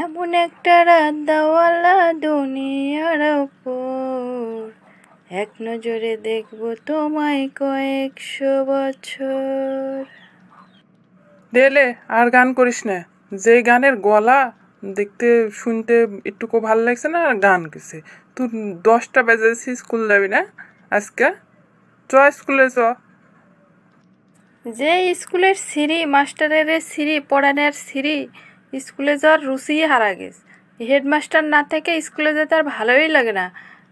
এমন একটা রাত দাওয়ালা দুনিয়ার ওপর, এক নজরে দেখবো তোমায় কয়েকশো বছর। দেলে আর গান করিস না, যে গানের গলা দেখতে শুনতে একটুকু ভাল লাগছে না, আর গান গেছে। তুই 10টা বেজেছি, স্কুল যাবি না আজকে? চ স্কুলে চ। যে স্কুলের সিঁড়ি, মাস্টারের সিঁড়ি, পড়ানোর সিঁড়ি, স্কুলে যাওয়ার রুচিই হারা গেছে। হেডমাস্টার না থেকে স্কুলে যেতে আর ভালোই লাগে না।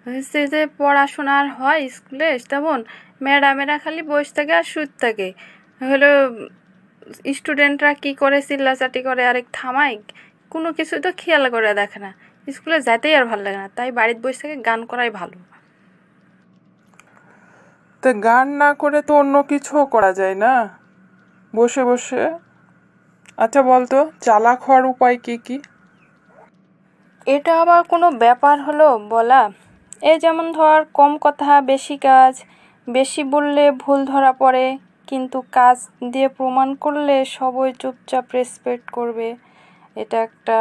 হচ্ছে যে পড়াশোনার হয় স্কুলে তেমন, ম্যাডামেরা খালি বসে থাকে আর শুয়ে থাকে। হলো স্টুডেন্টরা কী করে চিল্লাচাটি করে আরেক থামাই, কোনো কিছু তো খেয়াল করে দেখে না। স্কুলে যেতেই আর ভালো লাগে না, তাই বাড়িতে বসে থেকে গান করাই ভালো। তো গান না করে তো অন্য কিছুও করা যায় না বসে বসে। আচ্ছা বলতো, চালাক হওয়ার উপায় কি কি? এটা আবার কোনো ব্যাপার হলো বলা? এই যেমন ধর, কম কথা বেশি কাজ, বেশি বললে ভুল ধরা পড়ে, কিন্তু কাজ দিয়ে প্রমাণ করলে সবাই চুপচাপ রেসপেক্ট করবে, এটা একটা।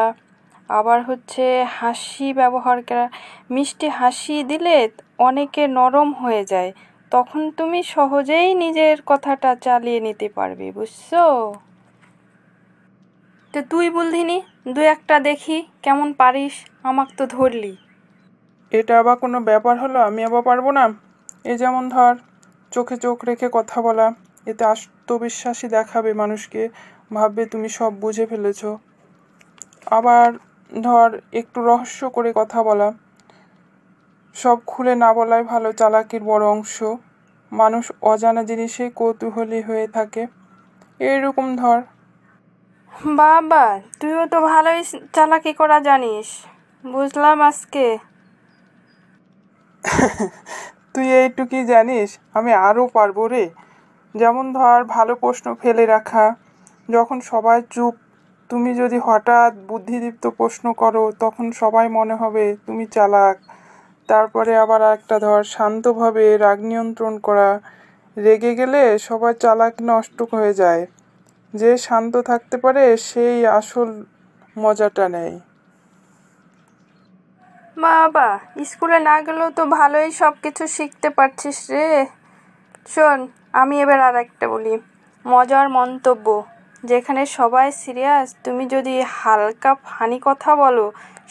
আবার হচ্ছে হাসি ব্যবহার করা, মিষ্টি হাসি দিলে অনেকে নরম হয়ে যায়, তখন তুমি সহজেই নিজের কথাটা চালিয়ে নিতে পারবে, বুঝছো? তো তুই বলধিনি, দু একটা দেখি কেমন পারিস, আমাকে তো ধরলি। এটা আবার কোনো ব্যাপার হলো? আমি আবার পারবো না? এই যেমন ধর, চোখে চোখ রেখে কথা বলা, এতে আত্মবিশ্বাসী দেখাবে মানুষকে, ভাববে তুমি সব বুঝে ফেলেছ। আবার ধর, একটু রহস্য করে কথা বলা, সব খুলে না বলাই ভালো, চালাকির বড় অংশ। মানুষ অজানা জিনিসে কৌতূহলী হয়ে থাকে, এইরকম ধর। বাবা, তুইও তো ভালোই চালাকি করা জানিস, বুঝলাম আজকে। তুই এইটুকুই জানিস, আমি আরও পারবো রে। যেমন ধর, ভালো প্রশ্ন ফেলে রাখা, যখন সবাই চুপ তুমি যদি হঠাৎ বুদ্ধিদীপ্ত প্রশ্ন করো, তখন সবাই মনে হবে তুমি চালাক। তারপরে আবার একটা ধর, শান্তভাবে রাগ নিয়ন্ত্রণ করা, রেগে গেলে সবার চালাক নষ্ট হয়ে যায়। যে শান্ত থাকতে পারে সেই আসল মজাটা নেয়। বাবা, স্কুলে না গেলেও তো ভালোই সব কিছু শিখতে পারছিস রে। শোন, আমি এবার আর একটা বলি, মজার মন্তব্য। যেখানে সবাই সিরিয়াস, তুমি যদি হালকা ফানি কথা বলো,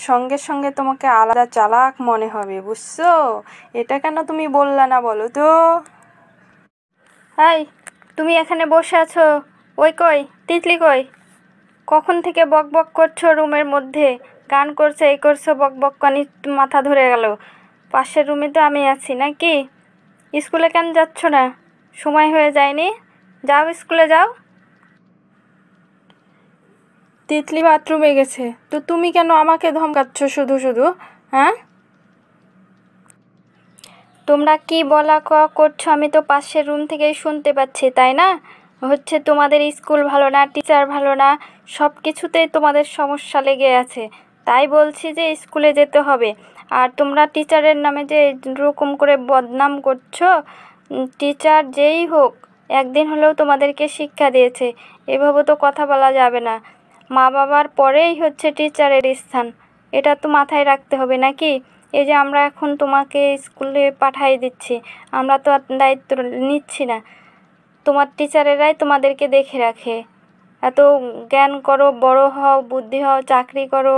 সঙ্গে সঙ্গে তোমাকে আলাদা চালাক মনে হবে, বুঝছো? এটা কেন তুমি বললা না বলো তো? এই, তুমি এখানে বসে আছো, ওই কই তিতলি কই? কখন থেকে বক বক করছো রুমের মধ্যে? গান করছো, এই করছো, বক বক কানি মাথা ধরে গেল। পাশের রুমে তো আমি আছি নাকি? স্কুলে কেন যাচ্ছ না? সময় হয়ে যায়নি? যাও, স্কুলে যাও। তিতলি বাথরুমে গেছে, তো তুমি কেন আমাকে ধমকাচ্ছ শুধু শুধু? হ্যাঁ, তোমরা কি বলা কওয়া করছো আমি তো পাশের রুম থেকেই শুনতে পাচ্ছি, তাই না? হচ্ছে তোমাদের স্কুল ভালো না, টিচার ভালো না, সব কিছুতেই তোমাদের সমস্যা লেগে আছে, তাই বলছি যে স্কুলে যেতে হবে। আর তোমরা টিচারের নামে যে এরকম করে বদনাম করছো, টিচার যেই হোক একদিন হলেও তোমাদেরকে শিক্ষা দিয়েছে, এভাবে তো কথা বলা যাবে না। মা বাবার পরেই হচ্ছে টিচারের স্থান, এটা তো মাথায় রাখতে হবে নাকি? এই যে আমরা এখন তোমাকে স্কুলে পাঠিয়ে দিচ্ছি, আমরা তো আর দায়িত্ব নিচ্ছি না, তোমার টিচারেরাই তোমাদেরকে দেখে রাখে। এত জ্ঞান করো, বড় হও, বুদ্ধি হও, চাকরি করো,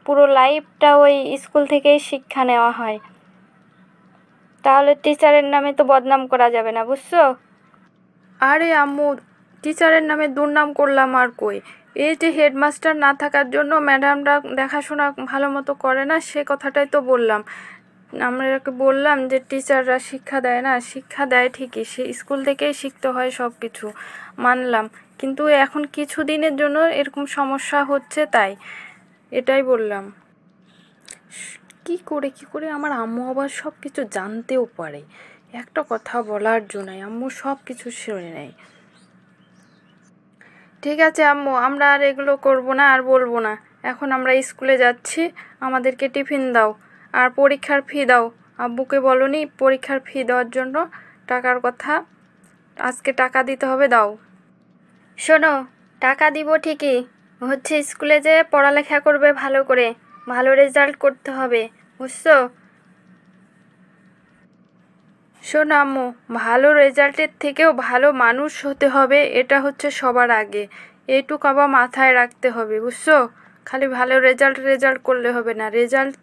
পুরো লাইফটা ওই স্কুল থেকেই শিক্ষা নেওয়া হয়। তাহলে টিচারের নামে তো বদনাম করা যাবে না, বুঝছো? আরে আম্মু, টিচারের নামে দুর্নাম করলাম আর কই? এই যে হেডমাস্টার না থাকার জন্য ম্যাডামরা দেখাশোনা ভালো মতো করে না, সে কথাটাই তো বললাম। আমরা বললাম যে টিচাররা শিক্ষা দেয় না, শিক্ষা দেয় ঠিকই, সে স্কুল থেকেই শিখতে হয় সব কিছু, মানলাম। কিন্তু এখন কিছু দিনের জন্য এরকম সমস্যা হচ্ছে, তাই এটাই বললাম। কি করে আমার আম্মু আবার সব কিছু জানতেও পারে, একটা কথা বলার জন্যই আম্মু সব কিছু শুনে নেয়। ঠিক আছে আম্মু, আমরা আর এগুলো করবো না, আর বলবো না। এখন আমরা স্কুলে যাচ্ছি, আমাদেরকে টিফিন দাও আর পরীক্ষার ফি দাও। আব্বুকে বলোনি পরীক্ষার ফি দেওয়ার জন্য টাকার কথা? আজকে টাকা দিতে হবে, দাও। শোনো, টাকা দিব ঠিকই, হচ্ছে স্কুলে যে পড়ালেখা করবে ভালো করে, ভালো রেজাল্ট করতে হবে, বুঝছো? শোনো আম্মু, ভালো রেজাল্টের থেকেও ভালো মানুষ হতে হবে, এটা হচ্ছে সবার আগে। এইটুকু আবার মাথায় রাখতে হবে, বুঝছো? খালি ভালো রেজাল্ট করলে হবে না, রেজাল্ট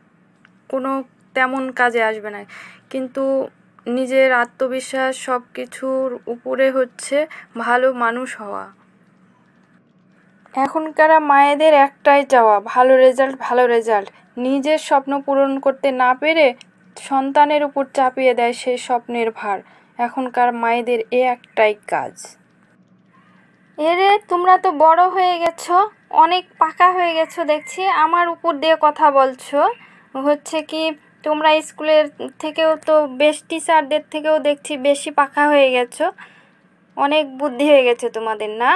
কোনো তেমন কাজে আসবে না, কিন্তু নিজের আত্মবিশ্বাস সব কিছুর উপরে হচ্ছে ভালো মানুষ হওয়া। এখনকার মায়েদের একটাই চাওয়া, ভালো রেজাল্ট। নিজের স্বপ্ন পূরণ করতে না পেরে সন্তানের উপর চাপিয়ে দেয় সেই স্বপ্নের ভার। এখনকার মায়েদের এ একটাই কাজ। এরে, তোমরা তো বড় হয়ে গেছো, অনেক পাকা হয়ে গেছো দেখছি, আমার উপর দিয়ে কথা বলছো। হচ্ছে কি, তোমরা স্কুলের থেকেও তো টিচারদের থেকেও দেখছি বেশি পাকা হয়ে গেছো, অনেক বুদ্ধি হয়ে গেছে তোমাদের, না?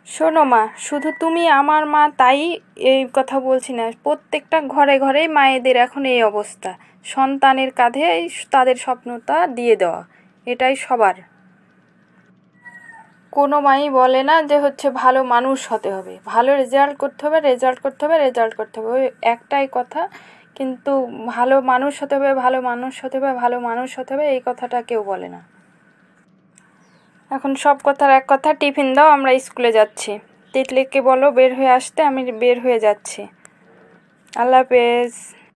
শোনো মা, শুধু তুমি আমার মা তাই এই কথা বলছি না, প্রত্যেকটা ঘরে ঘরেই মায়েদের এখন এই অবস্থা, সন্তানের কাঁধে তাদের স্বপ্নটা দিয়ে দেওয়া, এটাই সবার। কোনো মাই বলে না যে হচ্ছে ভালো মানুষ হতে হবে, ভালো রেজাল্ট করতে হবে, ওই একটাই কথা, কিন্তু ভালো মানুষ হতে হবে, ভালো মানুষ হতে হবে এই কথাটা কেউ বলে না। এখন সব কথার এক কথা, টিফিন দাও, আমরা স্কুলে যাচ্ছি। তিতলিকে বলো বের হয়ে আসতে, আমি বের হয়ে যাচ্ছি। আল্লাহ হাফেজ।